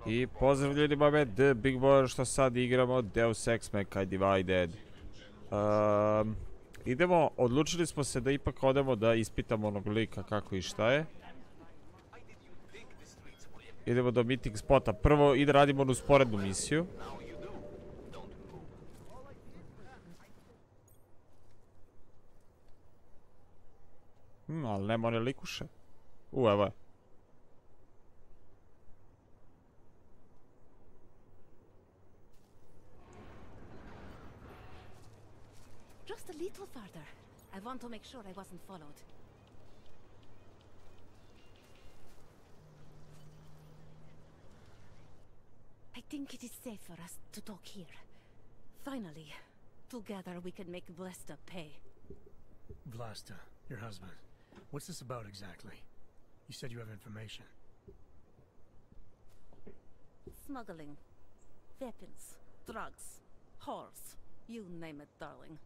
I pozdrav ljudima, me The Big Boy, što sad igramo Deus Ex Mankind Divided. Odlučili smo se da ipak odemo da ispitamo onog lika kako i šta je. Idemo do meeting spota. Prvo da radimo onu sporednu misiju. Ali nema one likuše. Evo je. Just a little farther. I want to make sure I wasn't followed. I think it is safe for us to talk here. Finally, together we can make Vlasta pay. Vlasta, your husband. What's this about exactly? You said you have information. Smuggling. Weapons. Drugs. Whores. You name it, darling.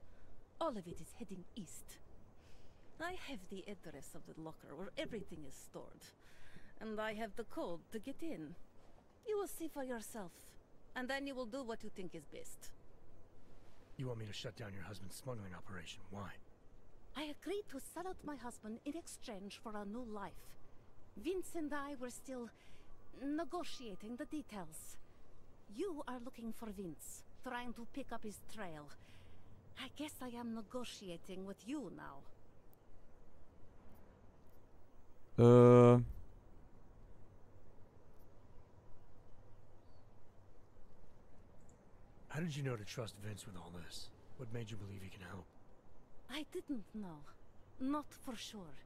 All of it is heading east. I have the address of the locker where everything is stored. And I have the code to get in. You will see for yourself. And then you will do what you think is best. You want me to shut down your husband's smuggling operation. Why? I agreed to sell out my husband in exchange for a new life. Vince and I were still negotiating the details. You are looking for Vince, trying to pick up his trail. I guess I am negotiating with you now. How did you know to trust Vince with all this? What made you believe he can help? I didn't know. Not for sure.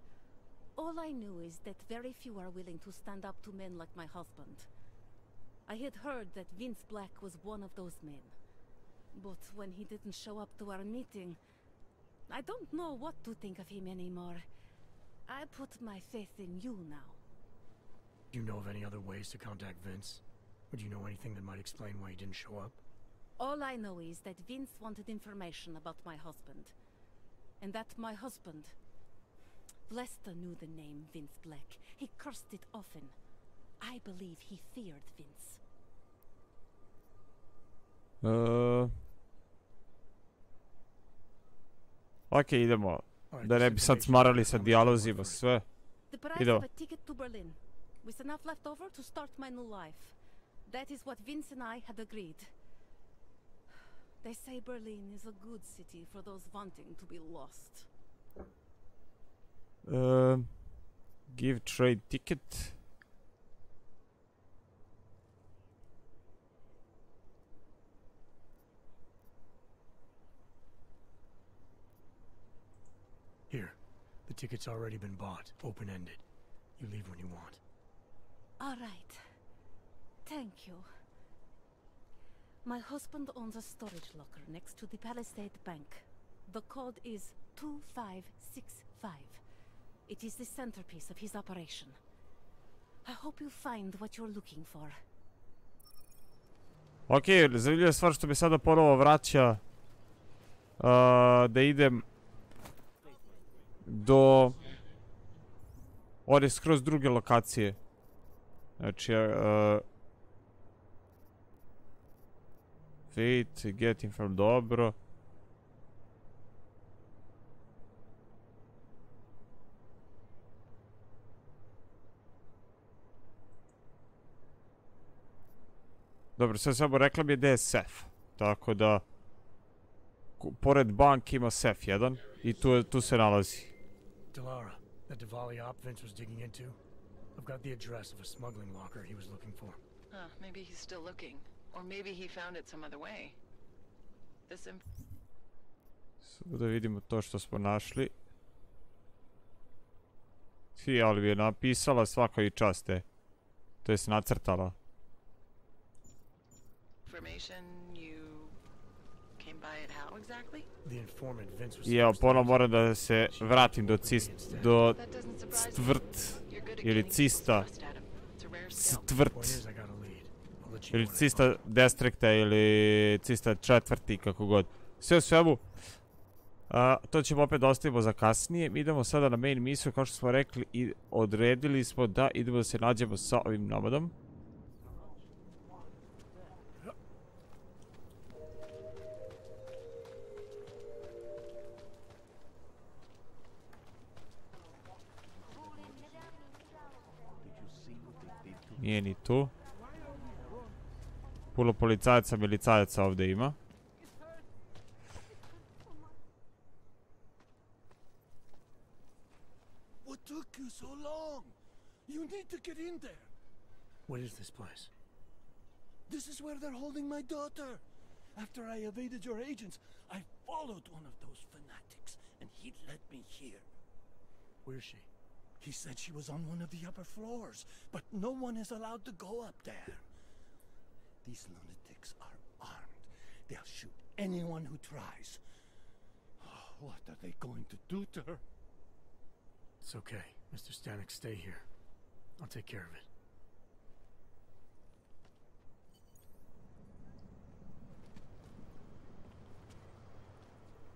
All I knew is that very few are willing to stand up to men like my husband. I had heard that Vince Black was one of those men. But when he didn't show up to our meeting, I don't know what to think of him anymore. I put my faith in you now. Do you know of any other ways to contact Vince? Or do you know anything that might explain why he didn't show up? All I know is that Vince wanted information about my husband. And that my husband... Vlasta knew the name Vince Black. He cursed it often. I believe he feared Vince. Okej, idemo. Da ne bi sad smarali sa dijalozima, sve. The price of a ticket to Berlin. With enough left over to start my new life. That is what Vince and I had agreed. They say Berlin is a good city for those wanting to be lost. Give trade ticket. Here, the ticket's already been bought, open-ended. You leave when you want. All right. Thank you. My husband owns a storage locker next to the Palisade Bank. The code is 2565. It is the centerpiece of his operation. I hope you find what you're looking for. Okej, zanimljiva stvar što me sada ponovo vraća da idem do one skroz druge lokacije. Znači, Fate, get info, dobro. Dobro, sad samo rekla mi je gde je sef. Tako da, pored banke ima sef jedan i tu se nalazi. Delara, that Diwali op Vince was digging into? I've got the address of a smuggling locker he was looking for. Maybe he's still looking. Or maybe he found it some other way. Sada da vidimo to što smo našli. Ali bi je napisala svaka i čast, to je nacrtala. I evo, ponovno moram da se vratim do Stvrt ili Cista. Stvrt. Ili Cista Destrikta ili Cista četvrti, kako god. Sve u svemu, to ćemo opet da ostavimo za kasnije. Idemo sada na main misiju, kao što smo rekli, i odredili smo da idemo da se nađemo sa ovim nomadom. Nije ni tu. Puno policajaca, milicajaca ovdje ima. What took you so long? You need to get in there. What is this place? This is where they're holding my daughter. After I evaded your agents, I followed one of those fanatics, and he led me here. Where is she? He said she was on one of the upper floors, but no one is allowed to go up there. These lunatics are armed. They'll shoot anyone who tries. Oh, what are they going to do to her? It's okay. Mr. Stanek, stay here. I'll take care of it.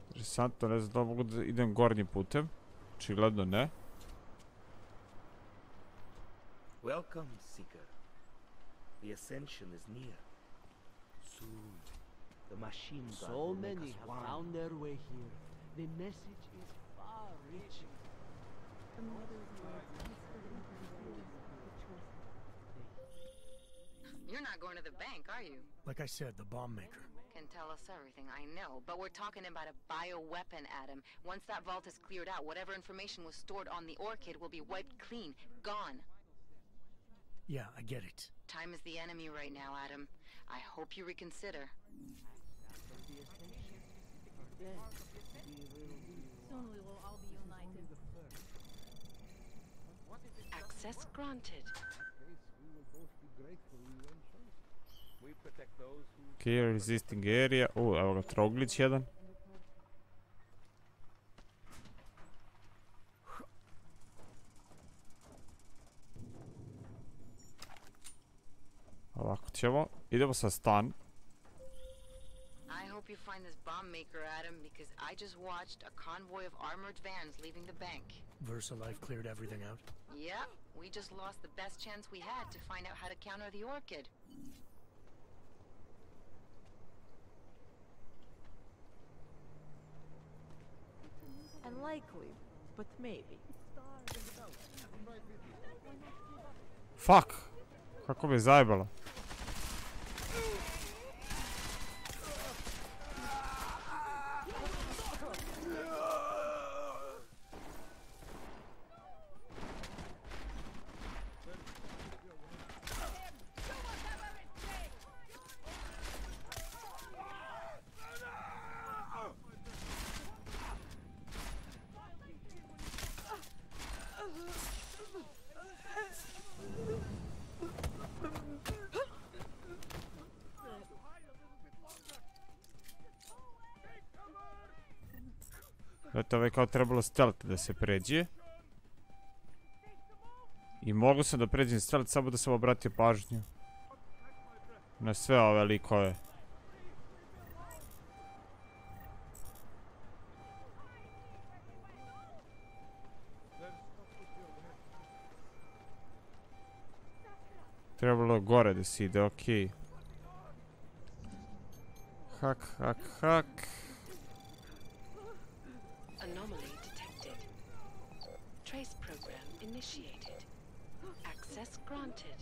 Interesantno, ne znam da mogu da idem gornjim putem. Očigledno ne. Welcome, Seeker. The ascension is near. Soon, the machine gun So will make many us have one. found their way here. The message is far reaching. You're not going to the bank, are you? Like I said, the bomb maker. Can tell us everything, I know. But we're talking about a bioweapon, Adam. Once that vault is cleared out, whatever information was stored on the Orchid will be wiped clean. Gone. Yeah, I get it. Time is the enemy right now, Adam. I hope you reconsider. Soon we will all be united. Access granted. Clear resisting area. Evo ga troglić jedan. Ovako ćemo. Idemo sa stan. I hope you find this bomb maker, Adam, because I just watched a convoy of armored vans leaving the bank. VersaLife cleared everything out. Yep, we just lost the best chance we had to find out how to counter the Orchid. Unlikely, but maybe. Fuck! Kako me zajebalo. Eto, ovaj kao trebalo stealth da se pređe. I mogu sam da pređem stealth samo da sam obratio pažnju na sve ove likove. Trebalo je gore da se ide, okej. Hak, hak, hak. Anomaly detected. Trace program initiated. Access granted.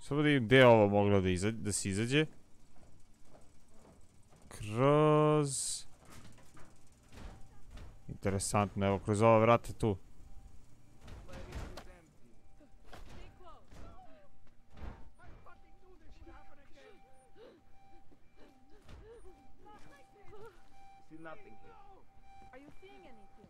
Samo da im gdje je ovo moglo da se izađe. Kroz... Interesantno, evo kroz ova vrata tu. See nothing here. Are you seeing anything?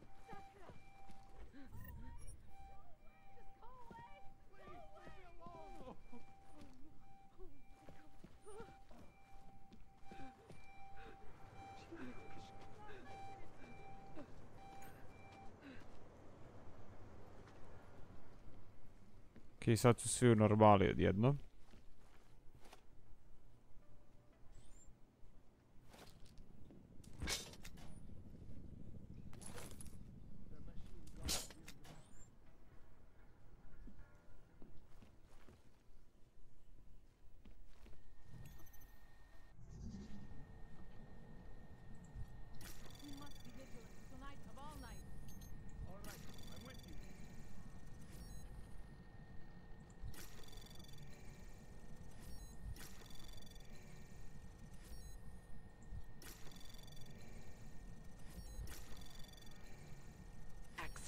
Okej, sad su svi u normali odjednom.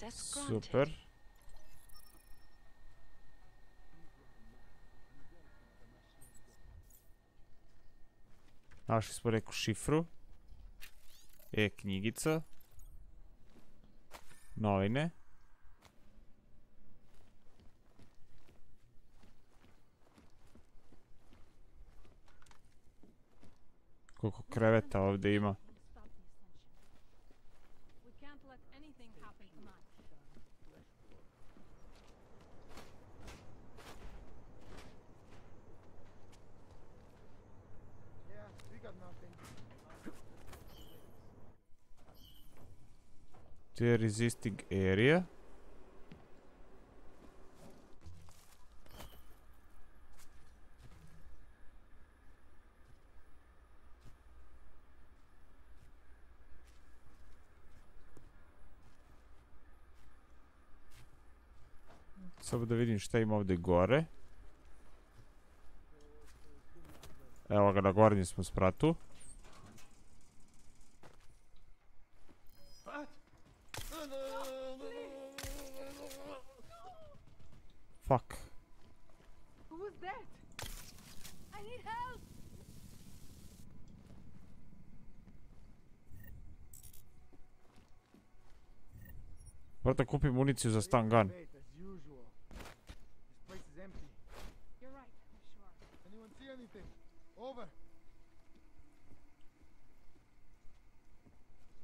Access granted. Super. Našli smo neku šifru. E-knjigica. Novine. Koliko kreveta ovdje ima. We can't let anything happen tonight. Yeah, we got nothing. The resisting area. Samo da vidim šta ima ovdje gore. Evo ga, na gornjem smo spratu. Fuck. Who was that? I need help! Moram da kupim municiju za stun gun. Wait, as usual. This place is empty. You're right, I'm sure. Anyone see anything? Over.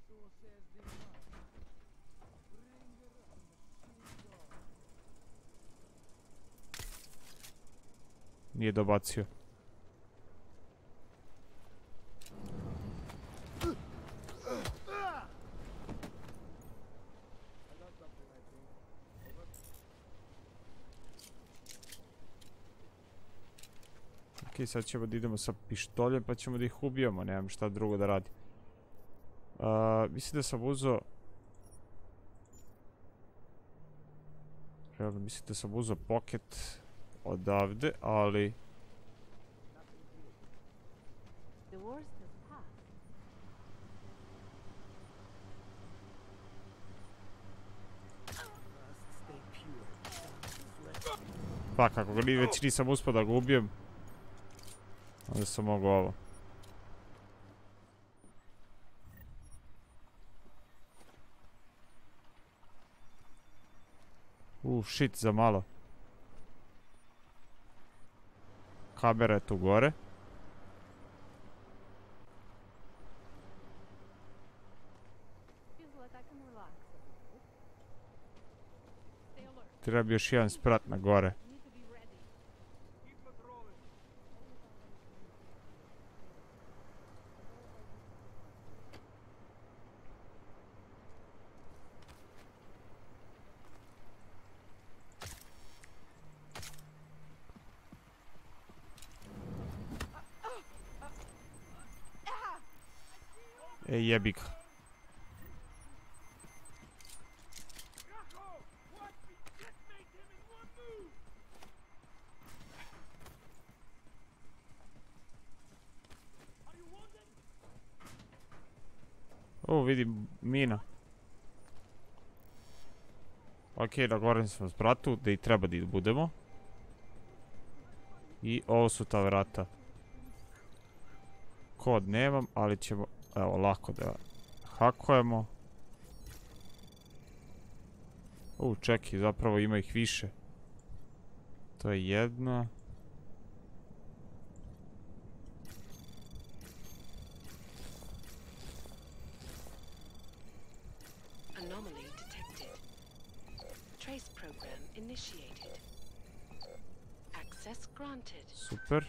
So says the man. Bring her up on the machine gun. Nije dobacio. I got something, I think. Over. Ok, sad ćemo da idemo sa pištoljem pa ćemo da ih ubijamo, nemam šta drugo da radim. Mislim da sam uzeo... Realno, mislim da sam uzeo pocket odavde, ali... The worst has passed. Must stay pure. Fuck, ako ga već nisam uspio da ga ubijem, onda sam mogu ovo. Shit, za malo. Kamera je tu gore. Feels like I can relax a little. Stay alert. Treba bi još jedan sprat na gore. You need to be ready. Keep patrolling. Ej, jebi ga. O, vidim mina. Ok, na gornjem smo spratu, da i treba da budemo. I ovo su ta vrata. Kod nemam, ali ćemo, evo, lako da hakujemo. Čekaj, zapravo ima ih više. To je jedna. Anomaly detected. Trace program initiated. Access granted. Super.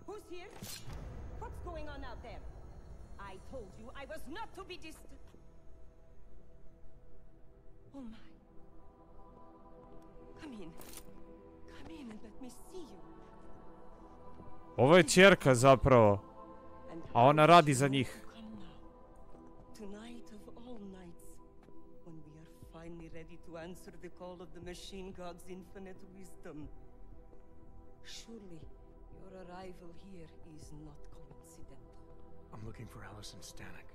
Who's here? What's going on out there? I told you I was not to be distant. Oh my. Come in. Come in and let me see you. Ovo je ćerka zapravo. And A ona radi za njih. come now. Tonight of all nights, when we are finally ready to answer the call of the machine god's infinite wisdom. Surely, your arrival here is not coincidental. I'm looking for Allison Stanek.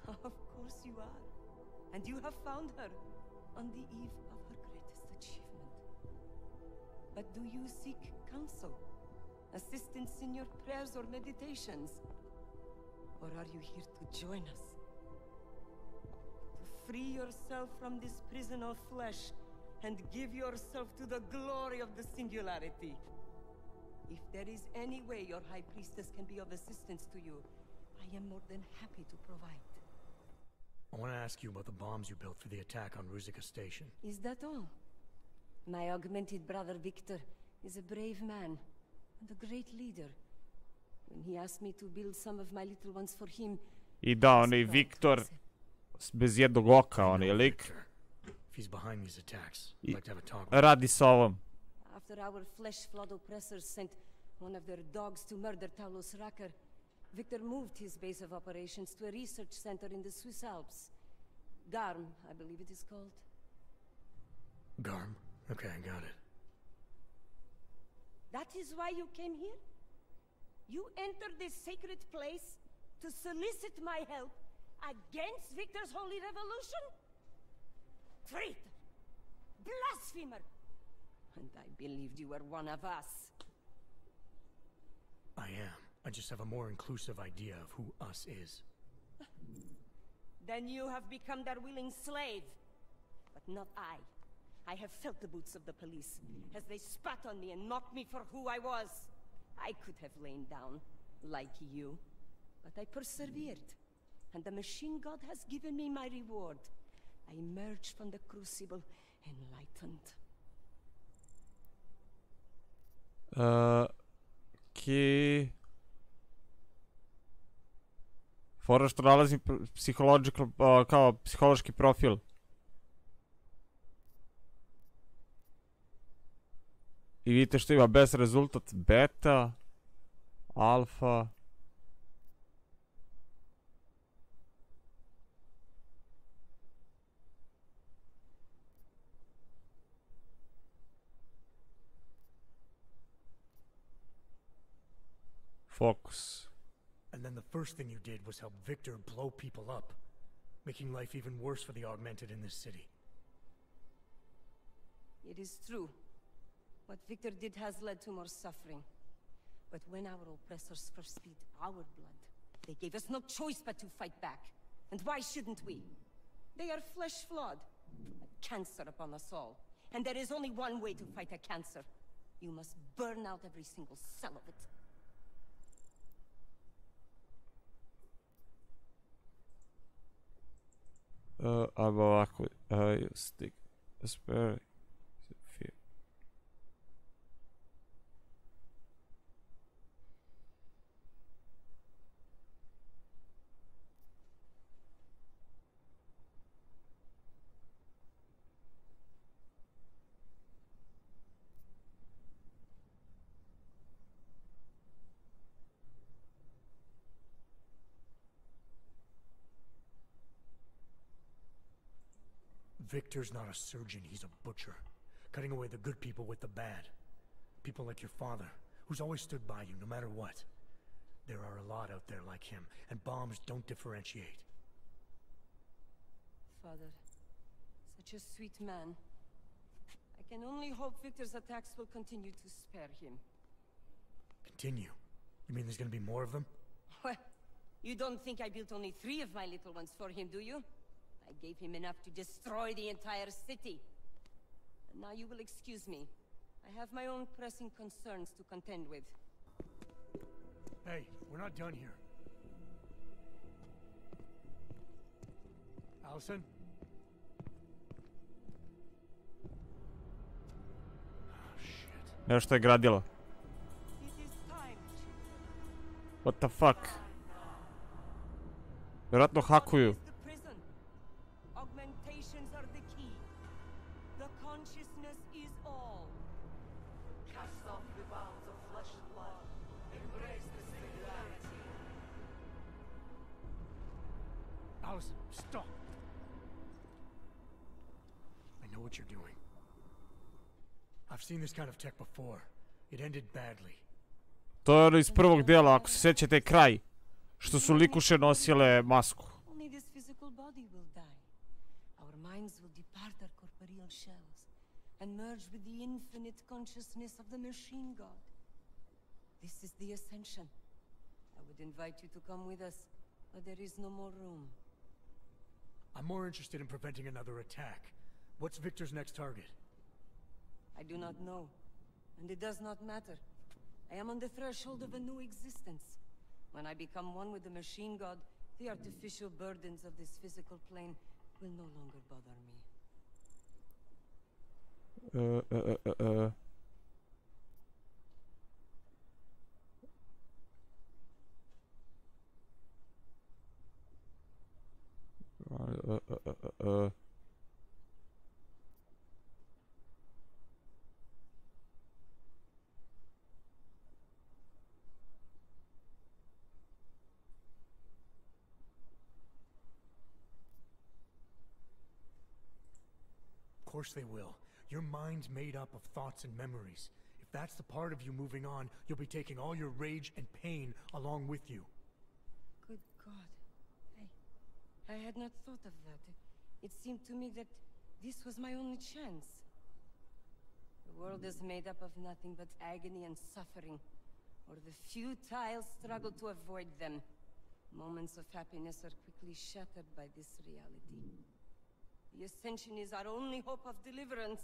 Of course you are. And you have found her on the eve of her greatest achievement. But do you seek counsel? Assistance in your prayers or meditations? Or are you here to join us? To free yourself from this prison of flesh and give yourself to the glory of the singularity. If there is any way your High Priestess can be of assistance to you, I am more than happy to provide. I want to ask you about the bombs you built for the attack on Ruzicka Station. Is that all? My augmented brother Victor is a brave man and a great leader. When he asked me to build some of my little ones for him, I da, onaj Viktor bez jednog oka, onaj lik. If he's behind these attacks, I'd like to have a talk with him. Radi s ovom. After our flesh flood oppressors sent one of their dogs to murder Talos Rakar, Victor moved his base of operations to a research center in the Swiss Alps. Garm, I believe it is called. Garm? Okay, I got it. That is why you came here? You entered this sacred place to solicit my help against Victor's holy revolution? Traitor! Blasphemer! And I believed you were one of us. I am. I just have a more inclusive idea of who us is. Then you have become their willing slave. But not I. I have felt the boots of the police as they spat on me and mocked me for who I was. I could have lain down, like you. But I persevered. And the machine god has given me my reward. I emerged from the crucible enlightened. Okej. Fora što nalazi kao psihološki profil. I vidite što ima bez rezultat beta, alfa. Focus. And then the first thing you did was help Victor blow people up, making life even worse for the augmented in this city. It is true. What Victor did has led to more suffering. But when our oppressors first spilled our blood, they gave us no choice but to fight back. And why shouldn't we? They are flesh-flawed, a cancer upon us all. And there is only one way to fight a cancer. You must burn out every single cell of it. Ajmo ovako, stick, spare, fear. Victor's not a surgeon, he's a butcher. Cutting away the good people with the bad. People like your father, who's always stood by you, no matter what. There are a lot out there like him, and bombs don't differentiate. Father, such a sweet man. I can only hope Victor's attacks will continue to spare him. Continue? You mean there's gonna be more of them? Well, you don't think I built only 3 of my little ones for him, do you? I gave him enough to destroy the entire city. And now you will excuse me. I have my own pressing concerns to contend with. Hey, we're not done here. Allison? Oh, shit. Nešto je gradilo. What the fuck? Vjerojatno hakuju. Augmentations are the key. The consciousness is all. Cast off the bounds of flesh and blood. Embrace the singularity. Allison, stop! I know what you're doing. I've seen this kind of tech before. It ended badly. To je ono iz prvog dijela, ako se sjećate kraj. Što su likuše nosile masku. Only this physical body will die. Our minds will depart our corporeal shells and merge with the infinite consciousness of the machine god. This is the ascension. I would invite you to come with us, but there is no more room. I'm more interested in preventing another attack. What's Victor's next target? I do not know, and it does not matter. I am on the threshold of a new existence. When I become one with the machine god, the artificial burdens of this physical plane will no longer bother me. Of course they will. Your mind's made up of thoughts and memories. If that's the part of you moving on, you'll be taking all your rage and pain along with you. Good God. I had not thought of that. It seemed to me that this was my only chance. The world is made up of nothing but agony and suffering, or the futile struggle to avoid them. Moments of happiness are quickly shattered by this reality. The ascension is our only hope of deliverance.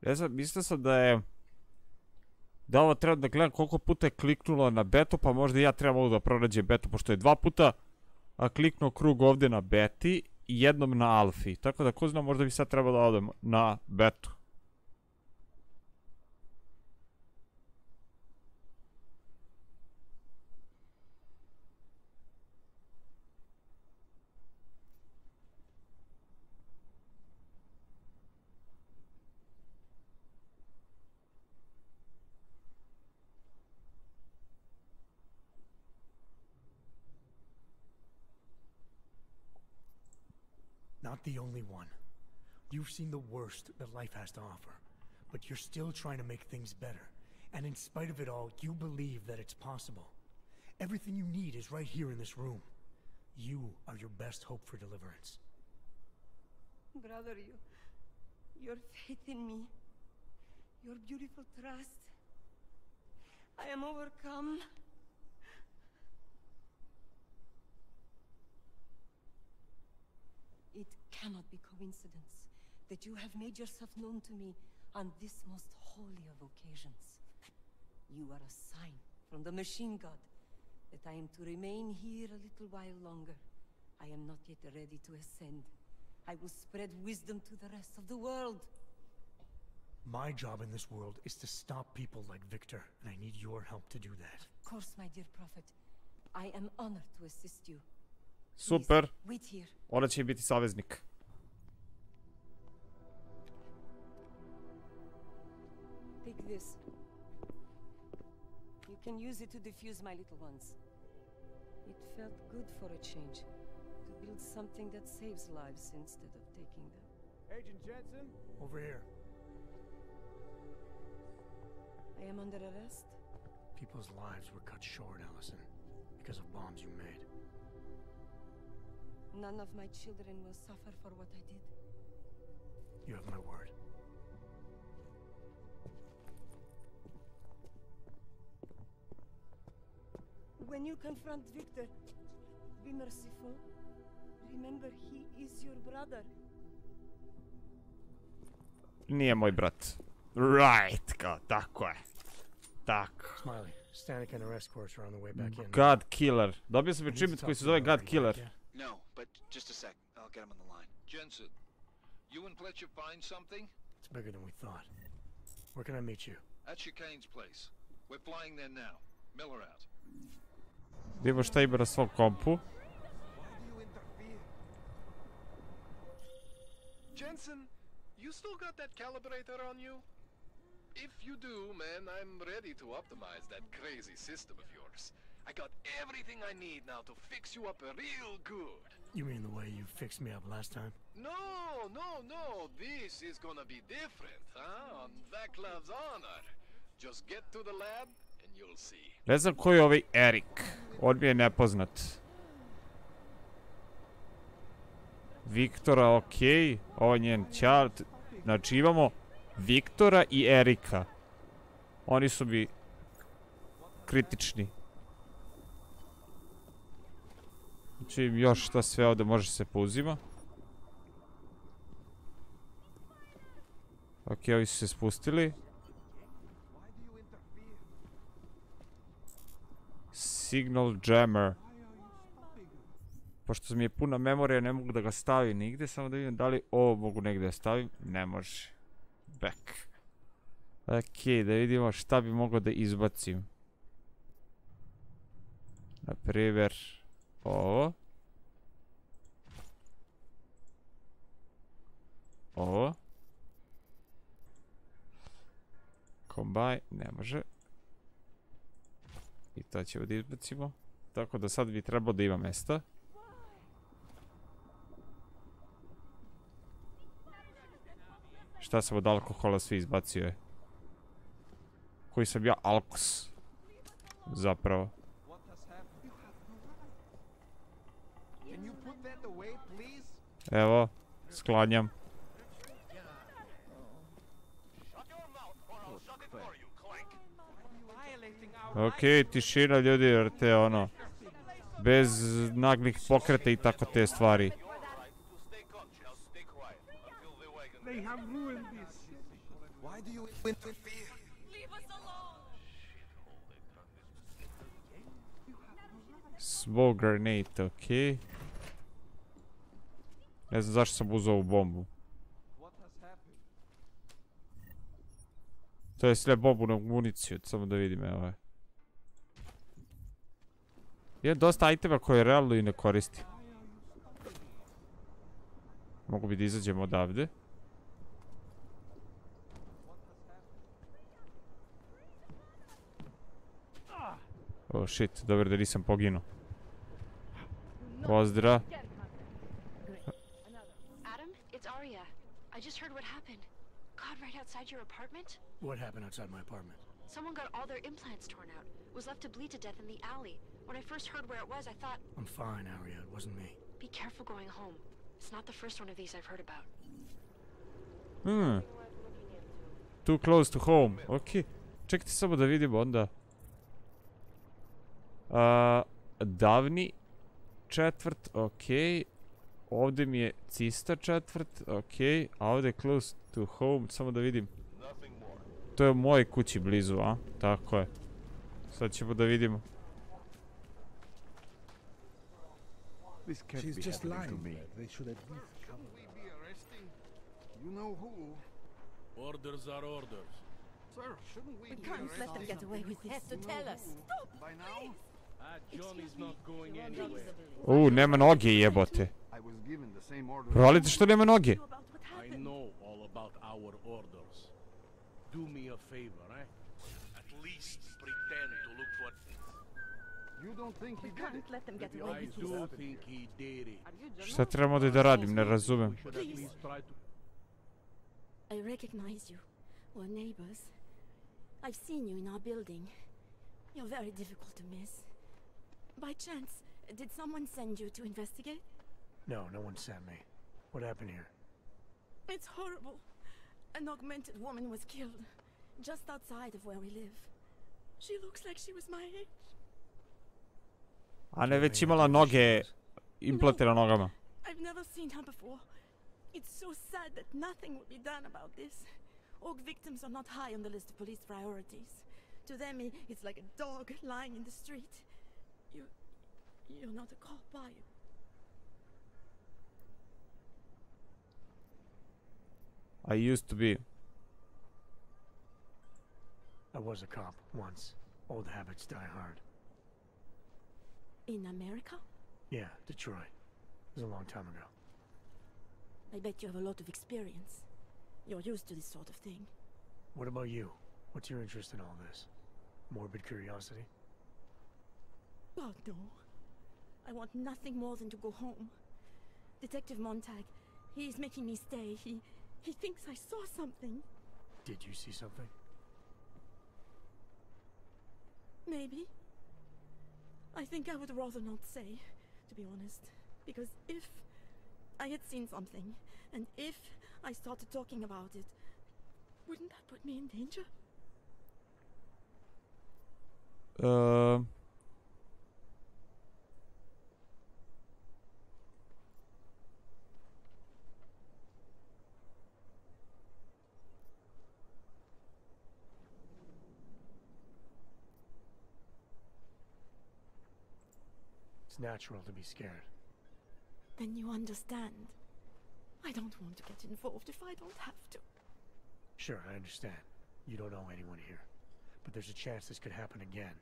Ja sam, mislio sam da ovo treba da gledam koliko puta je kliknulo na betu, pa možda i ja trebam ovo da pronađem betu, pošto je 2 puta kliknuo krug ovdje na beti i jednom na alfi. Tako da ko zna, možda bi sad trebalo da odem na betu. Not the only one. You've seen the worst that life has to offer, but you're still trying to make things better. And in spite of it all, you believe that it's possible. Everything you need is right here in this room. You are your best hope for deliverance. Brother, your faith in me, your beautiful trust. I am overcome. It cannot be coincidence that you have made yourself known to me on this most holy of occasions. You are a sign from the machine god that I am to remain here a little while longer. I am not yet ready to ascend. I will spread wisdom to the rest of the world. My job in this world is to stop people like Victor, and I need your help to do that. Of course, my dear prophet. I am honored to assist you. Super. Wait here. Ona će biti saveznik. Take this. You can use it to defuse my little ones. It felt good for a change. To build something that saves lives instead of taking them. Agent Jensen? Over here. I am under arrest. People's lives were cut short, Allison, because of bombs you made. None of my children will suffer for what I did. You have my word. When you confront Victor, be merciful. Remember, he is your brother. Nije moj brat. Right, kao, tako je. Tako. Smiley, Stanek and her escorts are on the way back in. God Killer. Dobio sam achievement koji se zove God Killer. No, but just a sec. I'll get him on the line. Jensen, you and Fletcher find something? It's bigger than we thought. Where can I meet you? At Chicane's place. We're flying there now. Miller out. Vidimo šta ima na svom kompu. Jensen, you still got that calibrator on you? If you do, man, I'm ready to optimize that crazy system of yours. I got everything I need now to fix you up real good. You mean the way you fixed me up last time? No. This is gonna be different, huh? On Vaklav's honor. Just get to the lab and you'll see. Ne znam ko je ovaj Erik. On mi je nepoznat. Viktora, okej. Ovo je njen čart. Znači imamo Viktora i Erika. Oni su mi kritični. Znači još šta sve ovdje može se pouzima. Ok, ovi su se spustili. Signal jammer. Pošto mi je puna memorija, ne mogu da ga stavim nigde. Samo da vidim da li ovo mogu negdje da stavim. Ne može. Back. Ok, da vidimo šta bi mogao da izbacim. Naprimjer, ovo. Ovo. Combine, ne može. I to ćemo da izbacimo. Tako da sad bi trebalo da ima mesta. Šta sam od alkohola svi izbacio je? Koji sam ja alkos? Zapravo. Evo, sklanjam. Okej, tišina ljudi, jer te ono, bez naglih pokreta i tako te stvari. Smoke grenade, okej. Ne znam zašto sam uzao ovu bombu. To je sve bombu na municiju, samo da vidim, evo je. Ima dosta itema koje realno i ne koristim. Mogu bi da izađemo odavde. Oh shit, dobro da nisam poginuo. Pozdrav. Adam, it's Arya. I just heard what happened. God, right outside your apartment? What happened outside my apartment? Someone got all their implants torn out. Was left to bleed to death in the alley. When I first heard where it was, I thought... I'm fine, Arya. It wasn't me. Be careful going home. It's not the first one of these I've heard about. Too close to home. Ok. Čekajte samo da vidimo onda. Davni četvrt, ok. Ovdje mi je Cista četvrt, ok. A ovdje je close to home, samo da vidim. To je u mojoj kući blizu, a? Tako je. Sad ćemo da vidimo. She's just lying to me. They should at least come. You know who? Orders are orders. Sir, shouldn't we Can't let them get away with this. Have to tell us. Stop, by now? Johnny's not going anywhere. Nema noge jebote. I was given the same order. Provalite što nema noge. I know all about our orders. Do me a favor, eh? At least pretend to look for... You don't think he did it? Can't let them get away I with this. do think he did it. Šta trebamo da radim, ne razumem. We should at least try to... I recognize you. We're neighbors. I've seen you in our building. You're very difficult to miss. By chance, did someone send you to investigate? No, no one sent me. What happened here? It's horrible. An augmented woman was killed, just outside of where we live. She looks like she was my age. A ne već imala noge, implante na nogama. I've never seen her before. It's so sad that nothing will be done about this. Orc victims are not high on the list of police priorities. To them, it's like a dog lying in the street. You're not a cop, are you? I used to be. I was a cop once. Old habits die hard. In America? Yeah, Detroit. It was a long time ago. I bet you have a lot of experience. You're used to this sort of thing. What about you? What's your interest in all this? Morbid curiosity? God, no. I want nothing more than to go home. Detective Montag. He's making me stay. He thinks I saw something. Did you see something? Maybe. I think I would rather not say, to be honest. Because if I had seen something, and if I started talking about it, wouldn't that put me in danger? It's natural to be scared. Then you understand. I don't want to get involved if I don't have to. Sure, I understand. You don't know anyone here. But there's a chance this could happen again.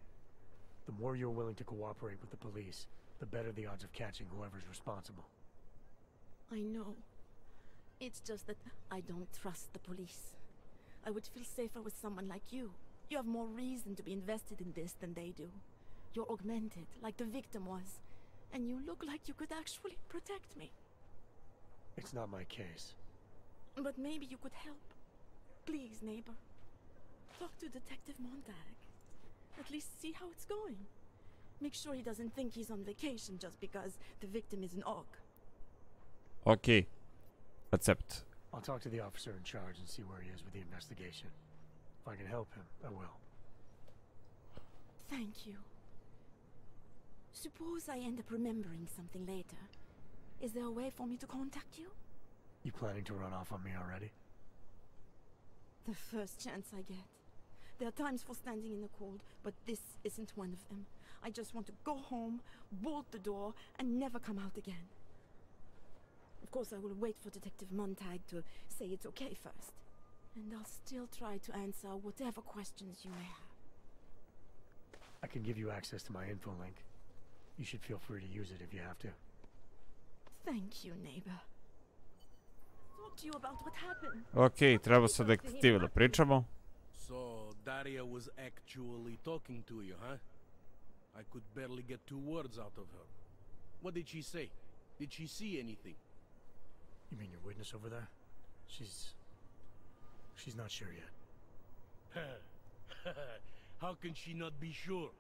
The more you're willing to cooperate with the police, the better the odds of catching whoever's responsible. I know. It's just that I don't trust the police. I would feel safer with someone like you. You have more reason to be invested in this than they do. You're augmented, like the victim was. And you look like you could actually protect me. It's not my case. But maybe you could help. Please, neighbor. Talk to Detective Montag. At least see how it's going. Make sure he doesn't think he's on vacation just because the victim is an orc. Okay. Accept. I'll talk to the officer in charge and see where he is with the investigation. If I can help him, I will. Thank you. Suppose I end up remembering something later. Is there a way for me to contact you? You planning to run off on me already? The first chance I get. There are times for standing in the cold, but this isn't one of them. I just want to go home, bolt the door, and never come out again. Of course, I will wait for Detective Montag to say it's okay first. And I'll still try to answer whatever questions you may have. I can give you access to my info link. You should feel free to use it if you have to. Thank you, neighbor. Talk to you about what happened. Ok, treba sa detektive da pričamo. So, Daria was actually talking to you, huh? I could barely get 2 words out of her. What did she say? Did she see anything? You mean your witness over there? She's not sure yet. How can she not be sure?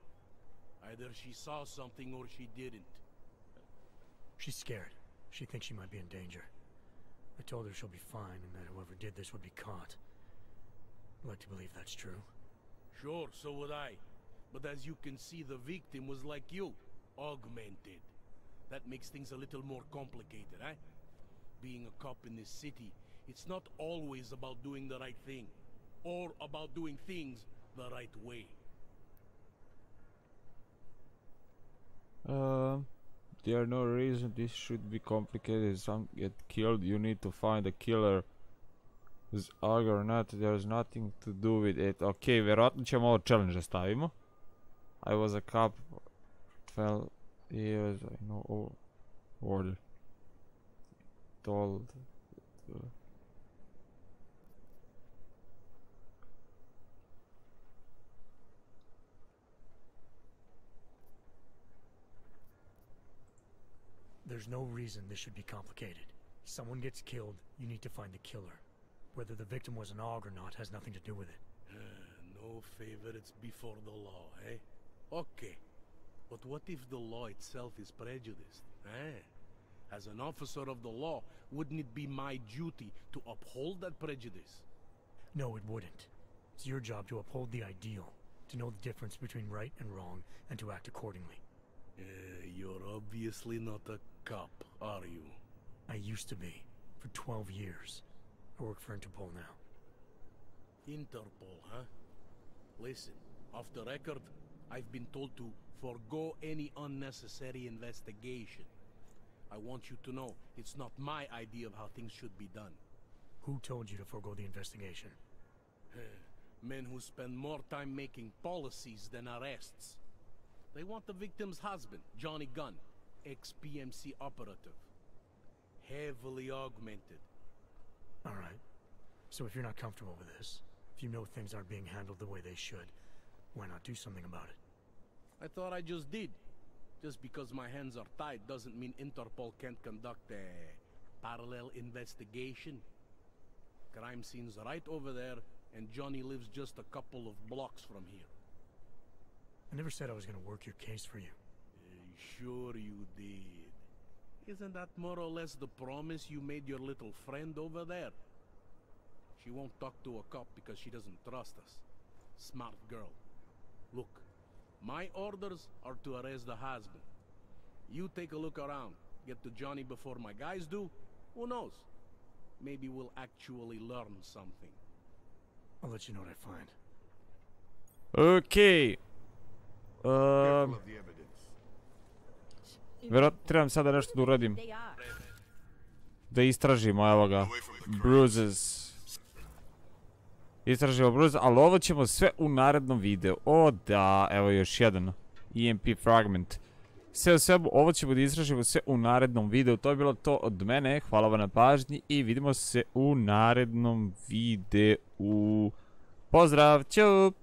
Either she saw something or she didn't. She's scared. She thinks she might be in danger. I told her she'll be fine and that whoever did this would be caught. I'd like to believe that's true. Sure, so would I. But as you can see, the victim was like you, augmented. That makes things a little more complicated, eh? Being a cop in this city, it's not always about doing the right thing, or about doing things the right way. There are no reason this should be complicated. Some get killed, you need to find a killer. Is arg or not, there's nothing to do with it. Ok, vjerojatno ćemo ovo challenge da stavimo. I was a cop 12 years, I know all order. Told. There's no reason this should be complicated. Someone gets killed, you need to find the killer. Whether the victim was an AUG or not has nothing to do with it. No favorites before the law, eh? Okay. But what if the law itself is prejudiced, eh? As an officer of the law, wouldn't it be my duty to uphold that prejudice? No, it wouldn't. It's your job to uphold the ideal, to know the difference between right and wrong, and to act accordingly. You're obviously not a cop, are you? I used to be, for 12 years. I work for Interpol now. Interpol, huh? Listen, off the record, I've been told to forgo any unnecessary investigation. I want you to know, it's not my idea of how things should be done. Who told you to forgo the investigation? Men who spend more time making policies than arrests. They want the victim's husband, Johnny Gunn, ex-PMC operative. Heavily augmented. Alright. So if you're not comfortable with this, if you know things aren't being handled the way they should, why not do something about it? I thought I just did. Just because my hands are tied doesn't mean Interpol can't conduct a parallel investigation. Crime scene's right over there, and Johnny lives just a couple of blocks from here. I never said I was gonna work your case for you. Sure you did. Isn't that more or less the promise you made your little friend over there? She won't talk to a cop because she doesn't trust us. Smart girl. Look, my orders are to arrest the husband. You take a look around. Get to Johnny before my guys do. Who knows? Maybe we'll actually learn something. I'll let you know what I find. Okej. Vjerojatno trebam sada nešto da uradim. Da istražimo, evo ga. Bruises. Istražimo bruises, ali ovo ćemo sve u narednom videu. O da, evo još jedan. EMP fragment. Sve u sebu, ovo ćemo da istražimo sve u narednom videu. To je bilo to od mene. Hvala vam na pažnji i vidimo se u narednom videu. Pozdrav, ćup!